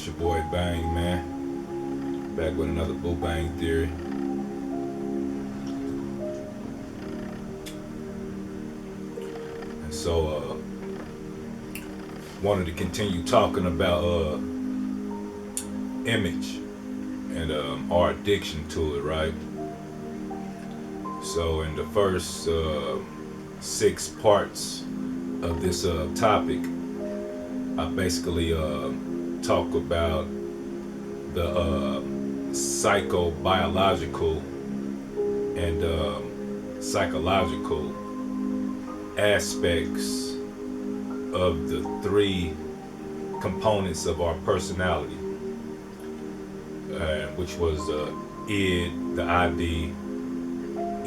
It's your boy Bang, man. Back with another Boo Bang Theory. And so, wanted to continue talking about image and our addiction to it, right? So, in the first 6 parts of this topic, I basically talk about the psychobiological and psychological aspects of the 3 components of our personality, which was id, the ID,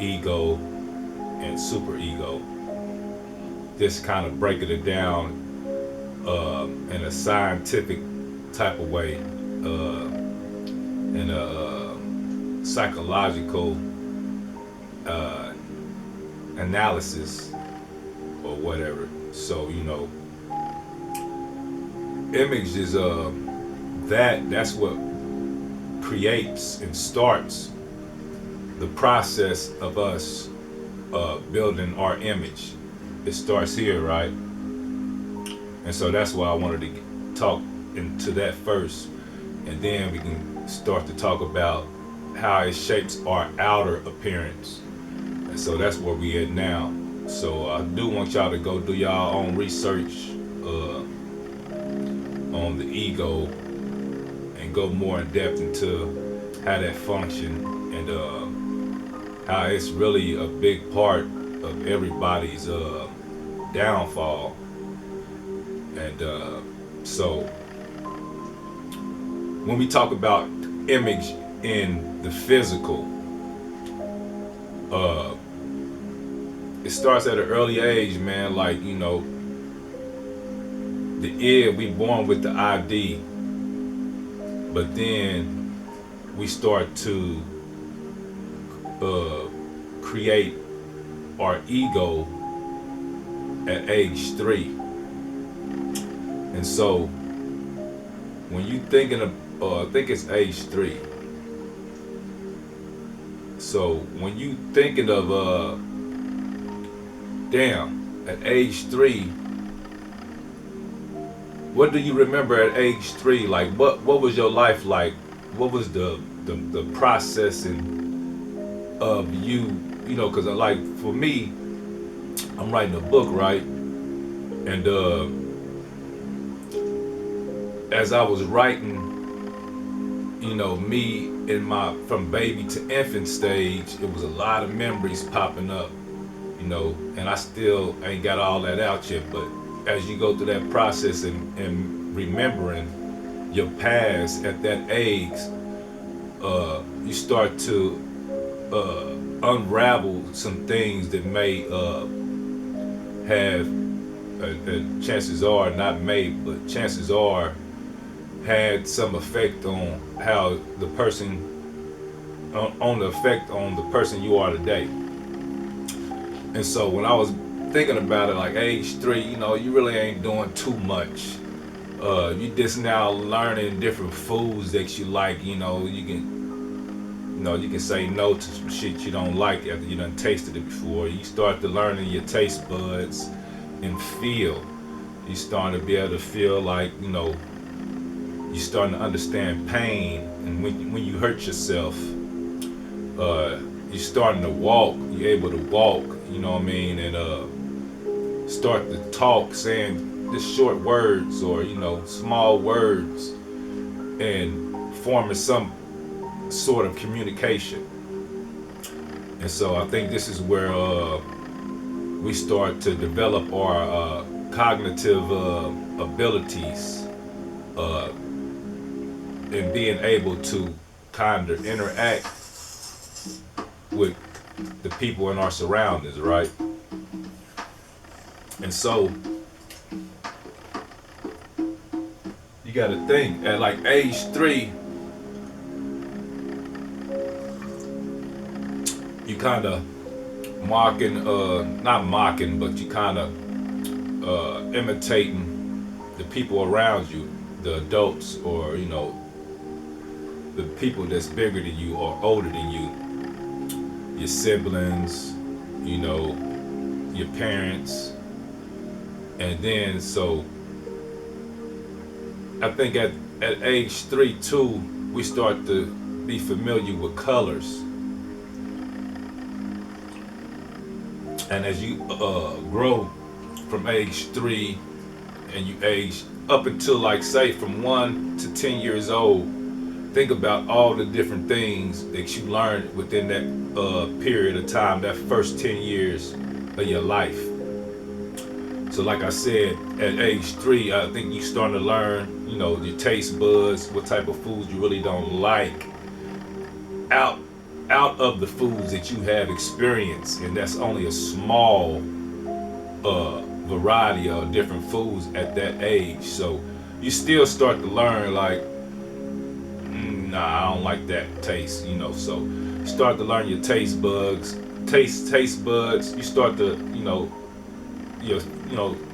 ego, and superego. Just kind of breaking it down in a scientific type of way, in a psychological analysis or whatever. So image is that's what creates and starts the process of us building our image. It starts here, right? And so that's why I wanted to talk into that first, and then we can start to talk about how it shapes our outer appearance. And so that's where we at now. So I do want y'all to go do y'all own research on the ego and go more in depth into how that function and how it's really a big part of everybody's downfall. And so when we talk about image in the physical, it starts at an early age, man. Like, the id, we born with the ID, but then we start to create our ego at age 3. And so when you thinking of, I think it's age 3. So when you thinking of, at age 3, what do you remember at age 3? Like, what was your life like? What was the processing of you? Because like for me, I'm writing a book, right? And as I was writing, me in my from baby to infant stage, it was a lot of memories popping up, and I still ain't got all that out yet. But as you go through that process and remembering your past at that age, you start to unravel some things that may have, chances are, not may, but chances are, had some effect on how the person, on the effect on the person you are today. And so when I was thinking about it, like age 3, you really ain't doing too much. You just now learning different foods that you like. You can say no to some shit you don't like after you done tasted it before. You start to learning your taste buds and feel. You starting to be able to feel like, you starting to understand pain, and when you hurt yourself, you're starting to walk. You're able to walk, and start to talk, saying just short words or small words, and forming some sort of communication. And so I think this is where we start to develop our cognitive abilities, and being able to kind of interact with the people in our surroundings, right? And so you got to think at like age 3, you kind of not mocking, but you kind of imitating the people around you. the adults, or the people that's bigger than you or older than you, your siblings, you know, your parents. And then so I think at age 3 too, we start to be familiar with colors. And as you grow from age 3, and you age up until, like, say, from 1 to 10 years old, think about all the different things that you learned within that period of time, that first 10 years of your life. So like I said, at age 3, I think you start to learn, your taste buds, what type of foods you really don't like, out of the foods that you have experienced. And that's only a small variety of different foods at that age. So you still start to learn, like, nah, I don't like that taste, So you start to learn your taste buds. Taste buds. You start to,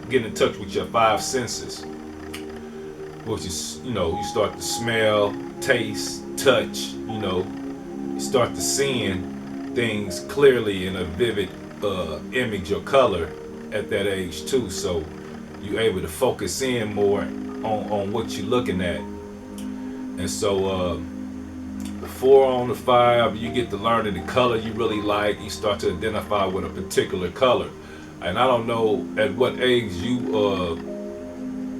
get in touch with your five senses, which is, you start to smell, taste, touch. You start to seeing things clearly in a vivid image or color at that age too. So you're able to focus in more on what you're looking at. And so 4 on the 5, you get to learn the color you really like. You start to identify with a particular color. And I don't know at what age you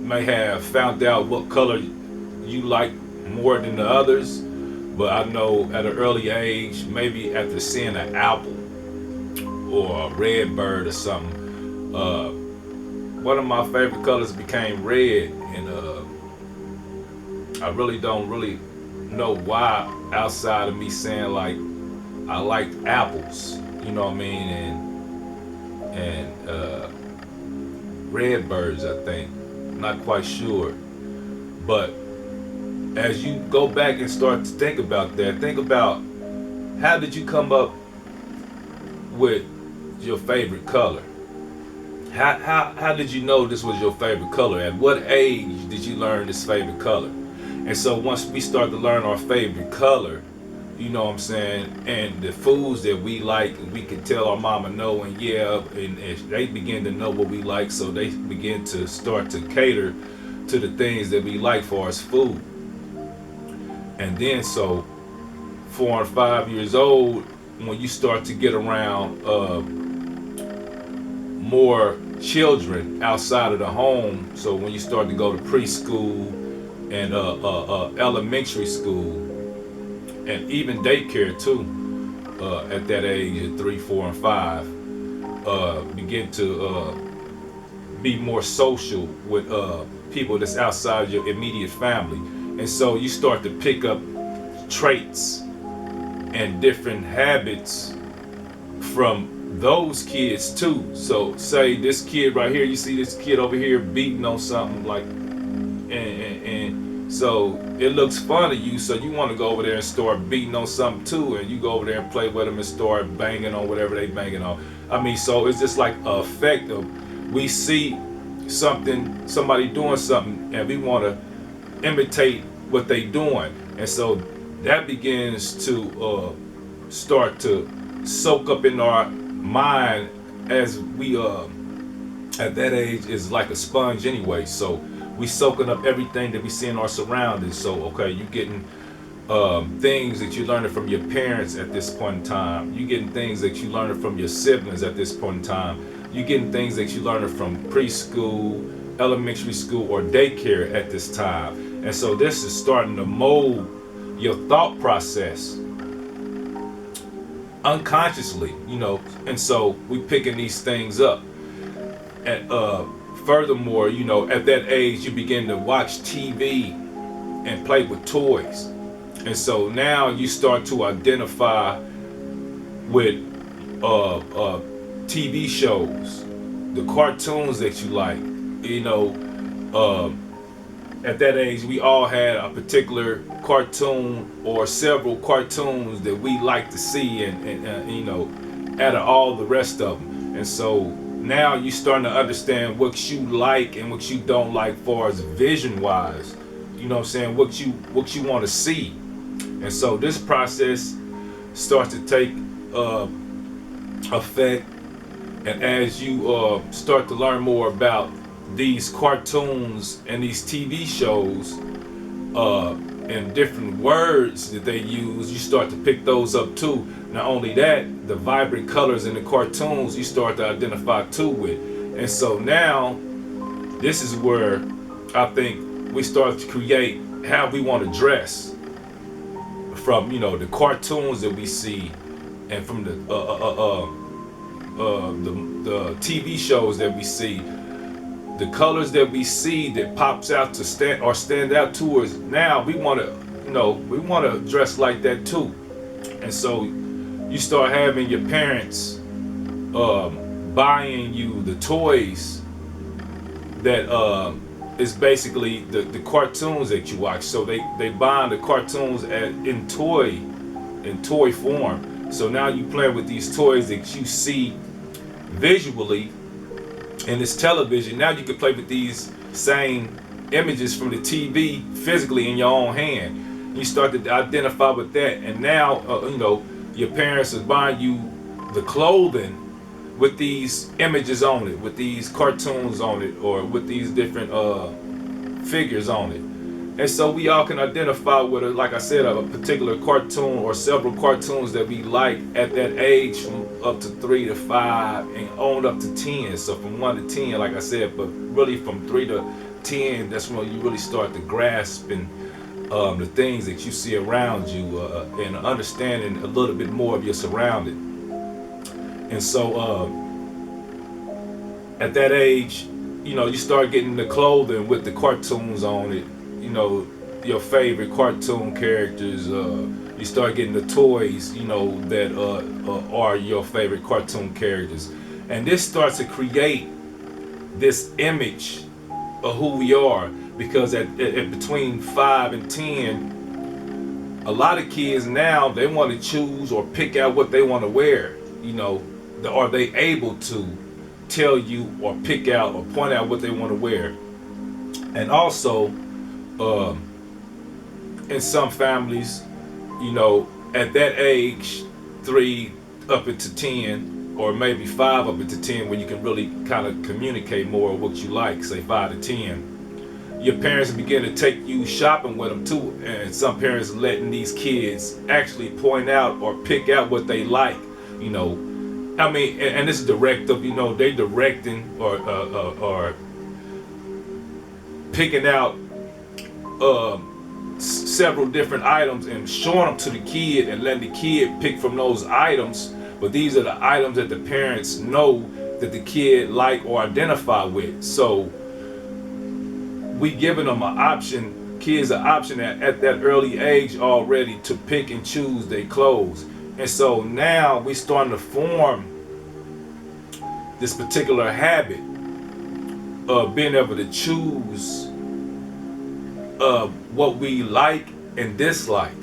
may have found out what color you like more than the others, but I know at an early age, maybe after seeing an apple or a red bird or something, one of my favorite colors became red. And I really don't know why, outside of me saying, like, I like apples, you know what I mean, and red birds, I think. Not quite sure. But as you go back and start to think about that, think about, how did you come up with your favorite color? How did you know this was your favorite color? At what age did you learn this favorite color? And so once we start to learn our favorite color, you know what I'm saying, and the foods that we like, we can tell our mama no, and yeah, and they begin to know what we like, so they begin to start to cater to the things that we like for us food. And then so 4 and 5 years old, when you start to get around more children outside of the home, so when you start to go to preschool and elementary school, and even daycare too, at that age of 3, 4, and 5, begin to be more social with people that's outside your immediate family. And so you start to pick up traits and different habits from those kids too. So say this kid right here, you see this kid over here beating on something, like, and so it looks fun to you, so you want to go over there and start beating on something too, and you go over there and play with them and start banging on whatever they banging on. I mean, so it's just like an effect of, we see somebody doing something, and we want to imitate what they doing. And so that begins to start to soak up in our mind, as we at that age is like a sponge anyway. So we soaking up everything that we see in our surroundings. So okay, you getting things that you're learning from your parents at this point in time. You getting things that you learning from your siblings at this point in time. You getting things that you learning from preschool, elementary school, or daycare at this time. And so this is starting to mold your thought process unconsciously, and so we picking these things up. And furthermore, at that age, you begin to watch TV and play with toys. And so now you start to identify with TV shows, the cartoons that you like. At that age, we all had a particular cartoon or several cartoons that we like to see, and out of all the rest of them. And so now you're starting to understand what you like and what you don't like, far as vision wise. You know what I'm saying? What you want to see. And so this process starts to take uh, effect, and as you start to learn more about these cartoons and these TV shows and different words that they use, you start to pick those up too. Not only that, the vibrant colors in the cartoons you start to identify too with. And so now this is where I think we start to create how we want to dress from, you know, the cartoons that we see, and from the TV shows that we see, the colors that we see that pops out to stand out to us. Now we want to, you know, we want to dress like that too. And so you start having your parents buying you the toys that is basically the cartoons that you watch. So they buy the cartoons in toy form. So now you play with these toys that you see visually in this television. Now you can play with these same images from the TV physically in your own hand. You start to identify with that, and now you know, your parents are buying you the clothing with these images on it, with these cartoons on it, or with these different figures on it. And so we all can identify with, like I said, a particular cartoon or several cartoons that we like at that age, from up to 3 to 5 and on up to 10. So from 1 to 10, like I said, but really from 3 to 10, that's when you really start to grasp and the things that you see around you, and understanding a little bit more of your surrounding. And so at that age, you know, you start getting the clothing with the cartoons on it, you know, your favorite cartoon characters. You start getting the toys, you know, that are your favorite cartoon characters. And this starts to create this image of who we are, because at between 5 and 10, a lot of kids now, they want to choose or pick out what they want to wear. You know, are they able to tell you or pick out or point out what they want to wear? And also, in some families, you know, at that age, 3 up into 10, or maybe 5 up into 10, when you can really kind of communicate more of what you like, say 5 to 10, your parents begin to take you shopping with them too. And some parents are letting these kids actually point out or pick out what they like, you know. I mean, and this is directive, you know, they directing or picking out several different items and showing them to the kid and letting the kid pick from those items. But these are the items that the parents know that the kid like or identify with. So we giving them an option, kids an option at that early age already to pick and choose their clothes. And so now we starting to form this particular habit of being able to choose what we like and dislike.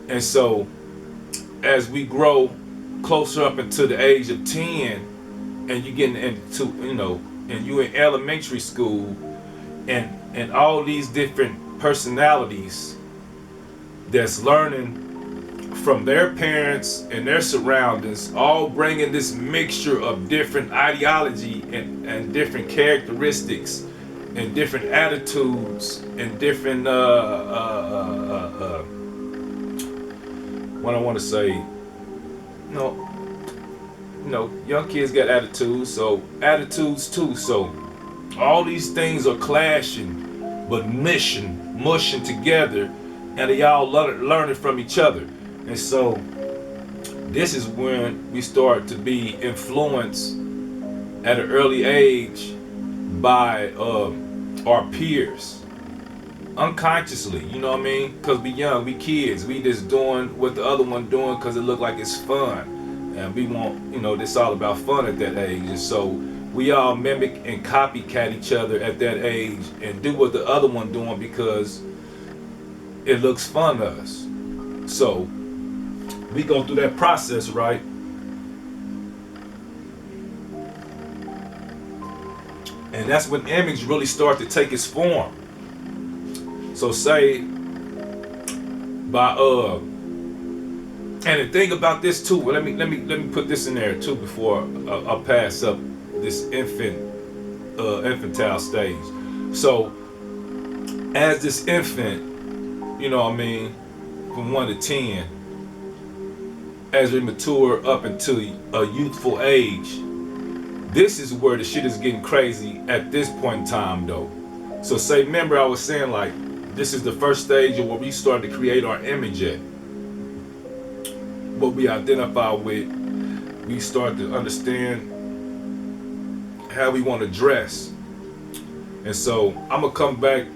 And so as we grow closer up into the age of 10, and you getting into, you know, and you in elementary school, and all these different personalities that's learning from their parents and their surroundings, all bringing this mixture of different ideology and different characteristics and different attitudes and different what I want to say, you know, young kids got attitudes, so attitudes too. So all these things are clashing, but mushing together, and they all learning from each other. And so this is when we start to be influenced at an early age by our peers, unconsciously, you know what I mean? Because we young, we kids, we just doing what the other one doing because it look like it's fun, and we want, you know, this all about fun at that age. And so we all mimic and copycat each other at that age and do what the other one doing because it looks fun to us. So we go through that process, right? And that's when image really starts to take its form. So say by and the thing about this too, well, let me put this in there too before I pass up this infantile stage. So as this infant, you know what I mean, from 1 to 10, as we mature up into a youthful age, this is where the shit is getting crazy at this point in time though. So say, remember I was saying like this is the first stage of where we start to create our image at. What we identify with, we start to understand how we want to dress. And so I'm gonna come back